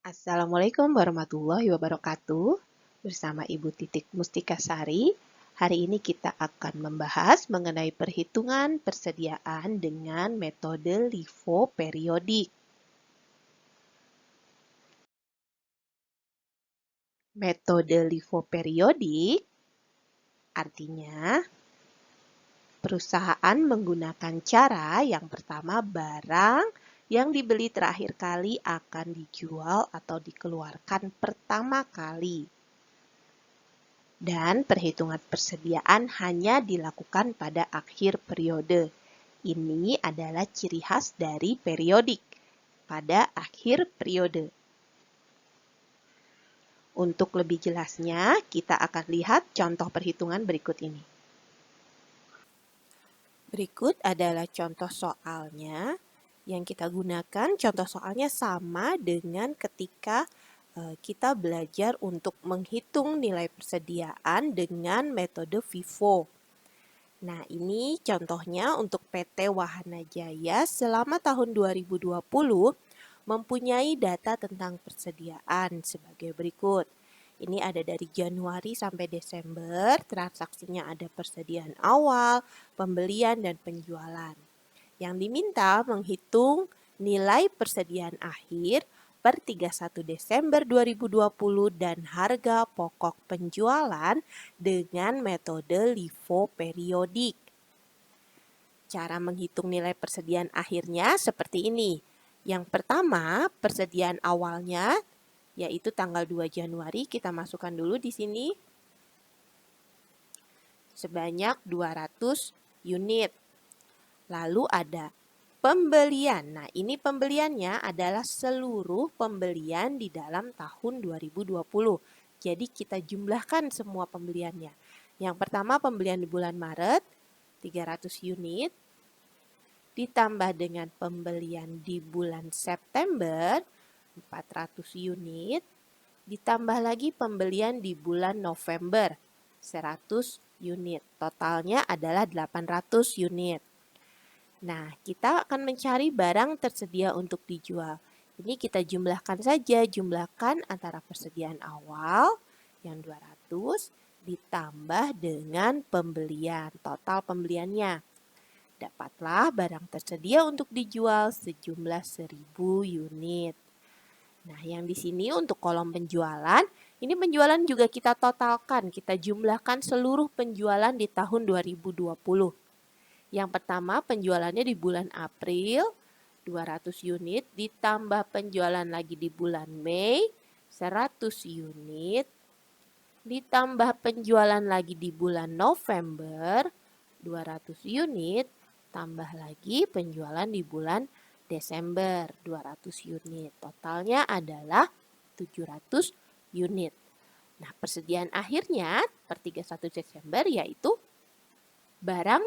Assalamualaikum warahmatullahi wabarakatuh. Bersama Ibu Titik Mustikasari, hari ini kita akan membahas mengenai perhitungan persediaan dengan metode LIFO periodik. Metode LIFO periodik artinya perusahaan menggunakan cara yang pertama barang yang dibeli terakhir kali akan dijual atau dikeluarkan pertama kali. Dan perhitungan persediaan hanya dilakukan pada akhir periode. Ini adalah ciri khas dari periodik pada akhir periode. Untuk lebih jelasnya, kita akan lihat contoh perhitungan berikut ini. Berikut adalah contoh soalnya yang kita gunakan. Contoh soalnya sama dengan ketika kita belajar untuk menghitung nilai persediaan dengan metode FIFO. Nah, ini contohnya untuk PT Wahana Jaya selama tahun 2020 mempunyai data tentang persediaan sebagai berikut. Ini ada dari Januari sampai Desember, transaksinya ada persediaan awal, pembelian, dan penjualan. Yang diminta menghitung nilai persediaan akhir per 31 Desember 2020 dan harga pokok penjualan dengan metode LIFO periodik. Cara menghitung nilai persediaan akhirnya seperti ini. Yang pertama, persediaan awalnya yaitu tanggal 2 Januari, kita masukkan dulu di sini sebanyak 200 unit. Lalu ada pembelian. Nah, ini pembeliannya adalah seluruh pembelian di dalam tahun 2020. Jadi kita jumlahkan semua pembeliannya. Yang pertama pembelian di bulan Maret 300 unit ditambah dengan pembelian di bulan September 400 unit, ditambah lagi pembelian di bulan November 100 unit. Totalnya adalah 800 unit. Nah, kita akan mencari barang tersedia untuk dijual. Ini kita jumlahkan saja, jumlahkan antara persediaan awal yang 200 ditambah dengan pembelian, total pembeliannya. Dapatlah barang tersedia untuk dijual sejumlah 1000 unit. Nah, yang di sini untuk kolom penjualan, ini penjualan juga kita totalkan, kita jumlahkan seluruh penjualan di tahun 2020. Yang pertama penjualannya di bulan April, 200 unit, ditambah penjualan lagi di bulan Mei, 100 unit, ditambah penjualan lagi di bulan November, 200 unit, tambah lagi penjualan di bulan Desember 200 unit. Totalnya adalah 700 unit. Nah, persediaan akhirnya per 31 Desember yaitu barang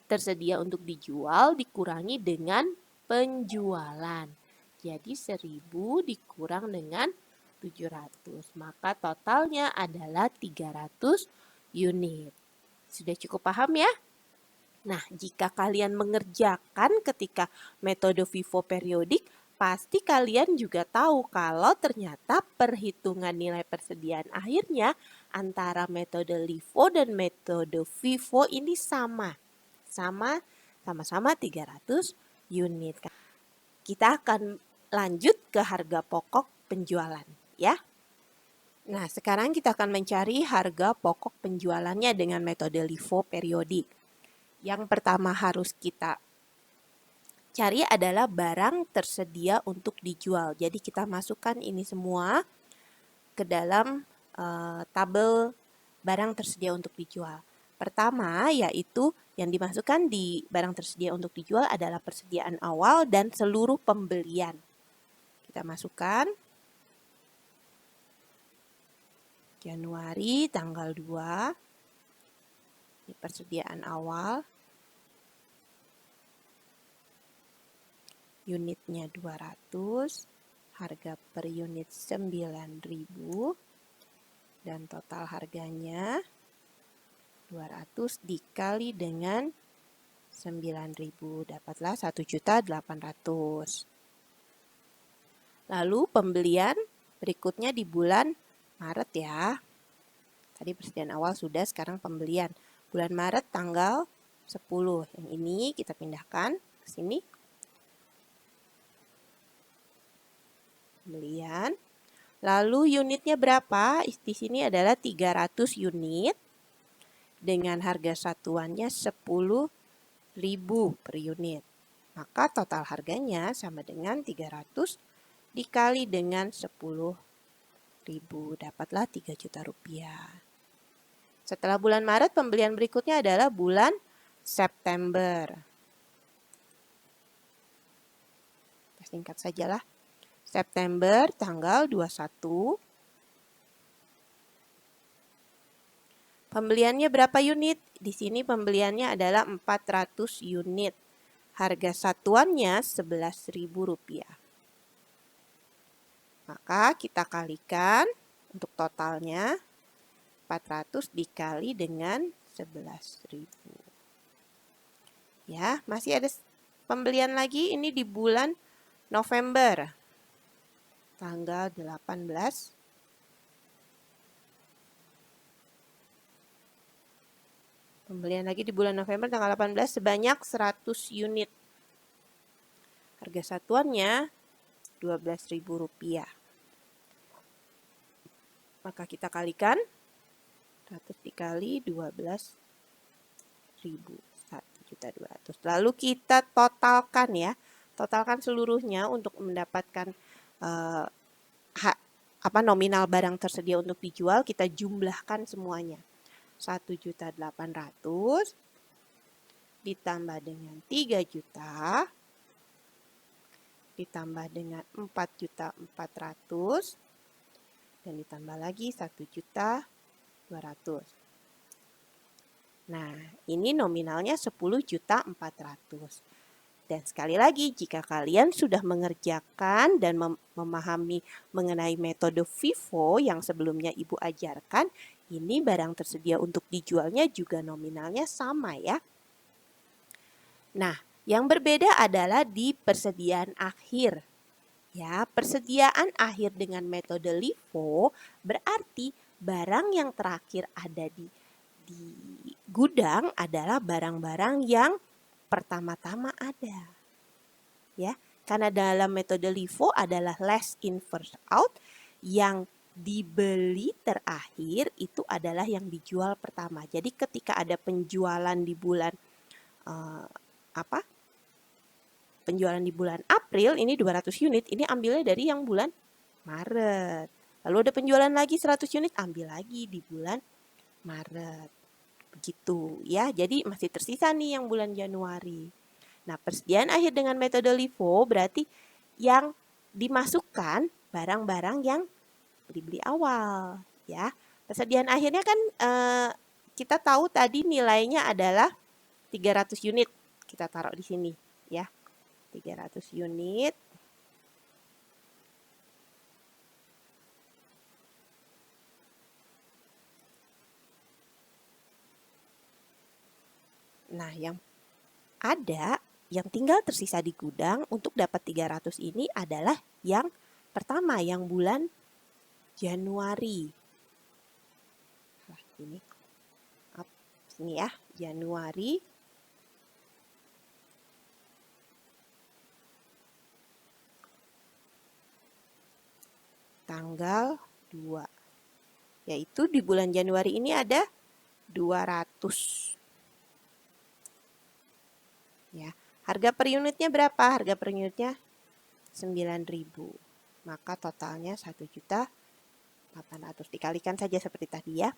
tersedia untuk dijual dikurangi dengan penjualan. Jadi 1000 dikurang dengan 700. Maka totalnya adalah 300 unit. Sudah cukup paham ya? Nah, jika kalian mengerjakan ketika metode FIFO periodik, pasti kalian juga tahu kalau ternyata perhitungan nilai persediaan akhirnya antara metode LIFO dan metode FIFO ini sama-sama 300 unit. Kita akan lanjut ke harga pokok penjualan, ya. Nah, sekarang kita akan mencari harga pokok penjualannya dengan metode LIFO periodik. Yang pertama harus kita cari adalah barang tersedia untuk dijual. Jadi kita masukkan ini semua ke dalam tabel barang tersedia untuk dijual. Pertama yaitu yang dimasukkan di barang tersedia untuk dijual adalah persediaan awal dan seluruh pembelian. Kita masukkan Januari tanggal 2. Ini persediaan awal. Unitnya 200, harga per unit 9.000 dan total harganya 200 dikali dengan 9.000 dapatlah 1.800.000. Lalu pembelian Berikutnya di bulan Maret ya. Tadi persediaan awal sudah, sekarang pembelian. Bulan Maret tanggal 10. Yang ini kita pindahkan ke sini. Pembelian. Lalu unitnya berapa? Di sini adalah 300 unit dengan harga satuannya 10.000 per unit. Maka total harganya sama dengan 300 dikali dengan 10.000. Dapatlah 3 juta rupiah. Setelah bulan Maret, pembelian berikutnya adalah bulan September. Kita singkat sajalah. September tanggal 21. Pembeliannya berapa unit? Di sini pembeliannya adalah 400 unit. Harga satuannya Rp11.000. Maka kita kalikan untuk totalnya 400 dikali dengan 11.000. Ya, masih ada pembelian lagi, ini di bulan November. Tanggal 18. Pembelian lagi di bulan November tanggal 18 sebanyak 100 unit. Harga satuannya Rp12.000. Maka kita kalikan 100 dikali 12.000, 1.200.000. Lalu kita totalkan ya. Totalkan seluruhnya untuk mendapatkan nominal barang tersedia untuk dijual, kita jumlahkan semuanya. 1.800.000 ditambah dengan 3 juta ditambah dengan 4.400.000 dan ditambah lagi 1.200.000. Nah, ini nominalnya 10.400.000. Dan sekali lagi, jika kalian sudah mengerjakan dan memahami mengenai metode FIFO yang sebelumnya Ibu ajarkan, ini barang tersedia untuk dijualnya juga nominalnya sama ya. Nah, yang berbeda adalah di persediaan akhir. Ya, persediaan akhir dengan metode LIFO berarti barang yang terakhir ada di gudang adalah barang-barang yang pertama-tama ada. Ya, karena dalam metode LIFO adalah last in first out, yang dibeli terakhir itu adalah yang dijual pertama. Jadi ketika ada penjualan di bulan penjualan di bulan April ini 200 unit, ini ambilnya dari yang bulan Maret. Lalu ada penjualan lagi 100 unit, ambil lagi di bulan Maret. Begitu ya, jadi masih tersisa nih yang bulan Januari. Nah, persediaan akhir dengan metode LIFO berarti yang dimasukkan barang-barang yang beli awal ya. Persediaan akhirnya kan kita tahu tadi nilainya adalah 300 unit. Kita taruh di sini ya. 300 unit. Nah, yang tinggal tersisa di gudang untuk dapat 300 ini adalah yang pertama, yang bulan Januari. Nah, ini ya, Januari. Tanggal 2. Yaitu di bulan Januari ini ada 200. Ya, harga per unitnya berapa? Harga per unitnya 9.000. Maka totalnya 1.800.000. Dikalikan saja seperti tadi ya.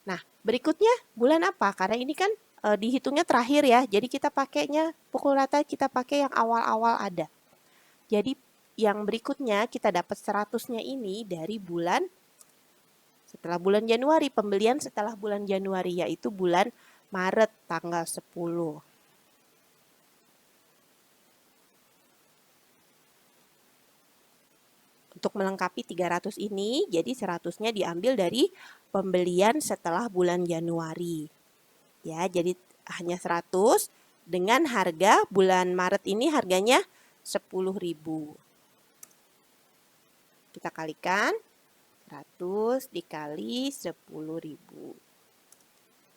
Nah, berikutnya bulan apa? Karena ini kan dihitungnya terakhir ya. Jadi kita pakainya pukul rata, kita pakai yang awal-awal ada. Jadi yang berikutnya kita dapat 100-nya ini dari bulan setelah bulan Januari, pembelian setelah bulan Januari yaitu bulan Maret tanggal 10. Untuk melengkapi 300 ini, jadi 100-nya diambil dari pembelian setelah bulan Januari. Ya, jadi hanya 100 dengan harga bulan Maret ini harganya 10.000. Kita kalikan, 100 dikali 10.000.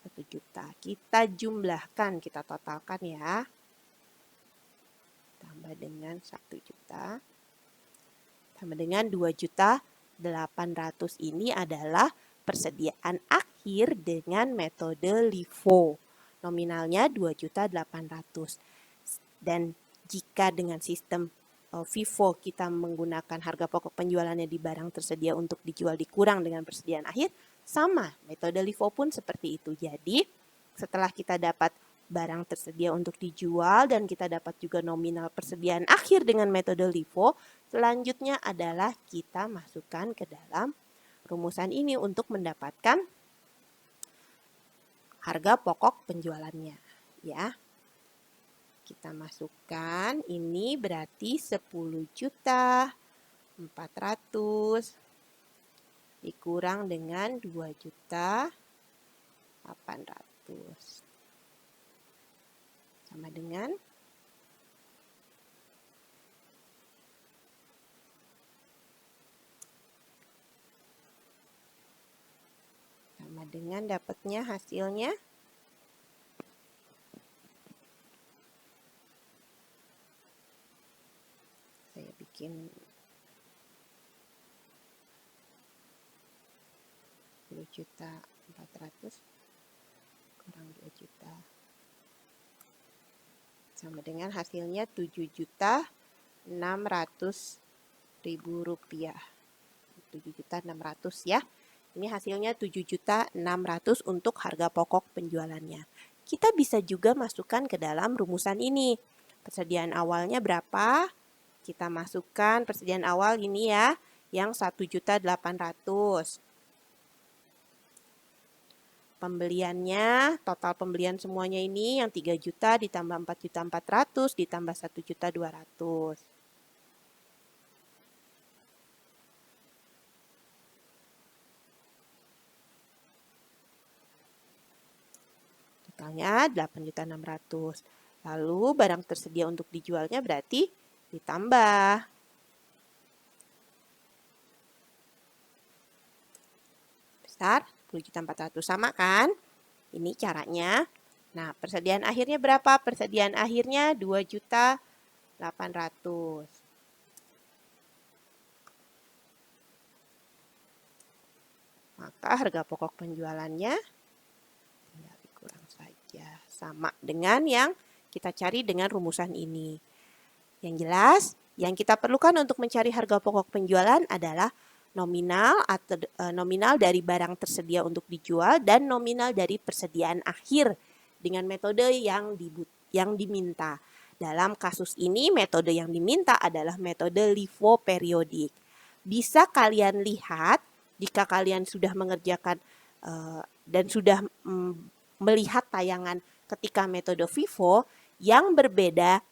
1 juta. Kita jumlahkan, kita totalkan ya. Tambah dengan 1 juta. Tambah dengan 2.800.000 ini adalah persediaan akhir dengan metode LIFO. Nominalnya 2.800.000. Dan jika dengan sistem FIFO kita menggunakan harga pokok penjualannya di barang tersedia untuk dijual dikurang dengan persediaan akhir, sama. Metode LIFO pun seperti itu. Jadi setelah kita dapat barang tersedia untuk dijual dan kita dapat juga nominal persediaan akhir dengan metode LIFO, selanjutnya adalah kita masukkan ke dalam rumusan ini untuk mendapatkan harga pokok penjualannya, ya. Kita masukkan, ini berarti 10.400.000 dikurang dengan 2.800.000. Sama dengan dapatnya hasilnya saya bikin 10.400.000 kurang 2 juta sama dengan hasilnya 7.600.000 rupiah. 7.600.000 ya. Ini hasilnya 7.600.000 untuk harga pokok penjualannya. Kita bisa juga masukkan ke dalam rumusan ini. Persediaan awalnya berapa? Kita masukkan persediaan awal ini ya, yang 1.800.000. Pembeliannya, total pembelian semuanya ini yang 3 juta ditambah 4.400.000 ditambah 1.200.000. Totalnya 8.600.000. Lalu barang tersedia untuk dijualnya berarti ditambah. Besar 10.400.000 sama kan? Ini caranya. Nah, persediaan akhirnya berapa? Persediaan akhirnya 2.800.000. Maka harga pokok penjualannya tinggal dikurang saja. Sama dengan yang kita cari dengan rumusan ini. Yang jelas, yang kita perlukan untuk mencari harga pokok penjualan adalah nominal dari barang tersedia untuk dijual dan nominal dari persediaan akhir dengan metode yang diminta. Dalam kasus ini metode yang diminta adalah metode LIFO periodik. Bisa kalian lihat jika kalian sudah mengerjakan dan sudah melihat tayangan ketika metode FIFO, yang berbeda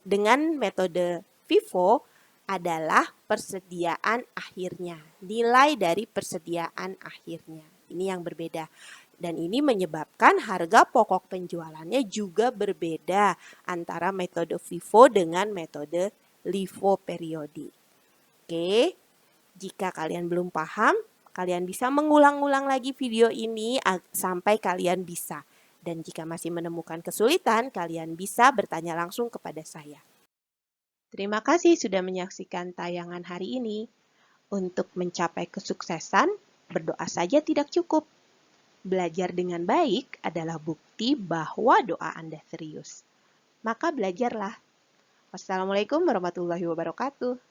dengan metode FIFO adalah persediaan akhirnya, nilai dari persediaan akhirnya. Ini yang berbeda. Dan ini menyebabkan harga pokok penjualannya juga berbeda antara metode FIFO dengan metode LIFO periodik. Oke, jika kalian belum paham, kalian bisa mengulang-ulang lagi video ini sampai kalian bisa. Dan jika masih menemukan kesulitan, kalian bisa bertanya langsung kepada saya. Terima kasih sudah menyaksikan tayangan hari ini. Untuk mencapai kesuksesan, berdoa saja tidak cukup. Belajar dengan baik adalah bukti bahwa doa Anda serius. Maka belajarlah. Wassalamualaikum warahmatullahi wabarakatuh.